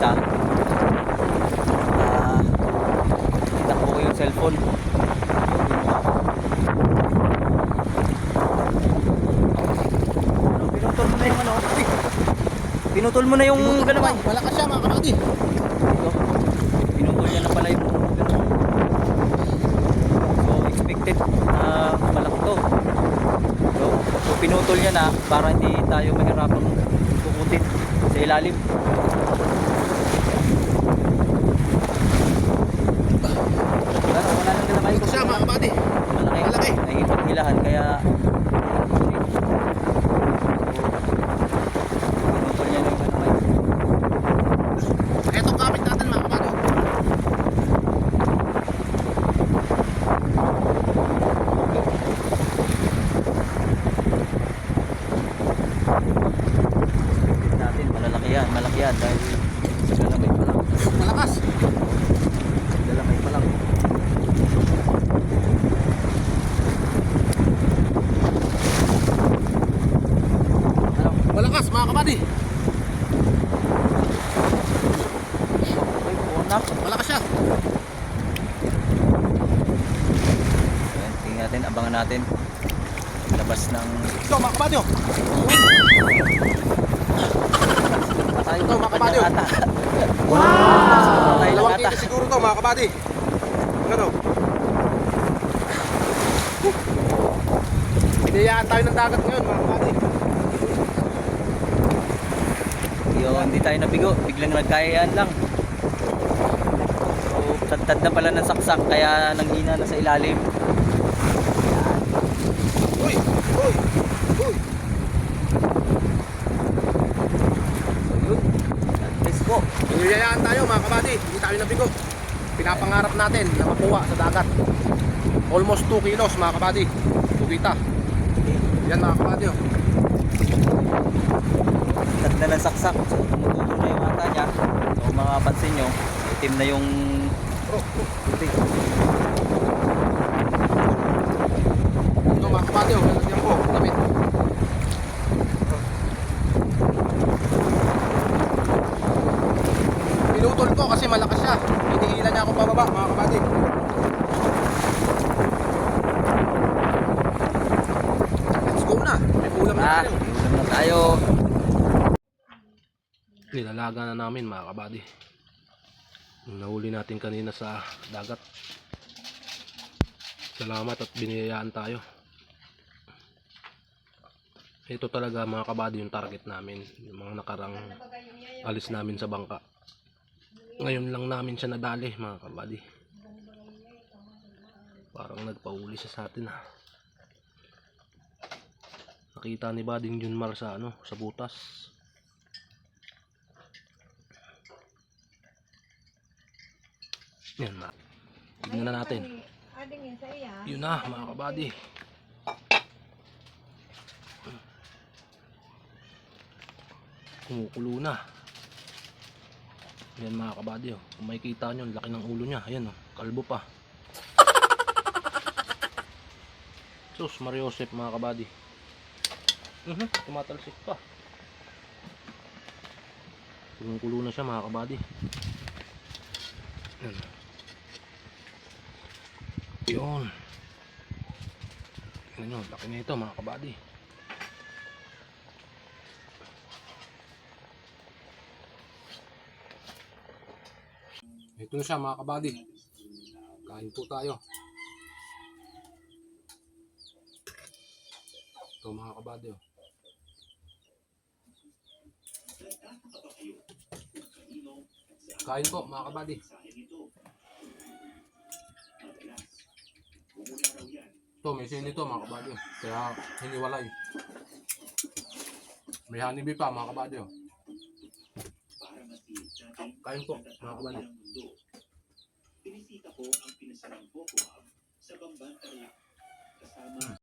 makita. Itakbo ko yung cellphone. Pinutol mo na yung ano. Pinutol mo na yung galamay. Malakas siya mga kabady. Pinutol niya na pala yung galamay. So expected na malaki to. So pinutol niya na para hindi tayo mahirapang kukutin sa ilalim. Wala nang galamay. Ito siya mga kabady. Malaki. Nahihipag-hilahan kaya pinutol niya na yung galamay. Ito kapit natin mga kabady. Natin malaki yan dahil galamay pa lang. Malakas. Galamay pa lang. Malakas mga kabady. Ay, puno. Malakas siya. Ayan, tingnan natin, abangan natin labas ng Ito mga kabady. patay. Ito, mga kabady. Ata. Wow! Patay lang Dalawang ata. kilo siguro to mga kabady. Ano? Hinayaan tayo ng dagat ngayon mga kabady. Yun, hindi tayo nabigo, biglang nagkayaan lang. So tad na pala ng saksak kaya nanghina na sa ilalim. Uy! Uy! Uy! So yun, let's go. Hinayaan tayo mga kabady. Hindi tayo nabigo. Pinapangarap natin na makuha sa dagat. Almost 2 kilos mga kabady. Tubita. Yan mga kabady. Tad na ng saksak, so tumutubo na yung mata niya. So kung makapansin nyo, itim na yung tubig. Ito mga kabady. Lalagyan ko. Damit. Pinutol ko kasi malakas siya. Hinihila niya ako pababa mga kabady. Let's go na. May ulam na tayo. Ulam na tayo. Nilalaga na namin mga kabady. Yung nahuli natin kanina sa dagat. Salamat at biniyayaan tayo. Ito talaga mga kabady yung target namin. Yung mga nakarang alis namin sa bangka. Ngayon lang namin siya nadali mga kabady. Parang nagpauli siya sa atin ha. Nakita ni Bading Junmar sa sa butas. Yan na. Tignan na natin. Yun na mga kabady. Kumukulo na. Yan mga kabady. Kung makikita nyo, laki ng ulo niya. Ayan kalbo pa. Sus, Mariosep mga kabady. Tumatalsik pa. Kumukulo na siya mga kabady. Yan. Yun. Tingnan nyo, laki na ito mga kabady. Ito na siya mga kabady. Kain po tayo. Ito mga kabady. Kain po mga kabady. Ito may sili ito mga kabady. Kaya hiniwalay. May honeybee pa mga kabady. Kain po mga kabady. Pinisita ko ang pinasarang Poco Hub sa Bamban, Tarlac. Kasama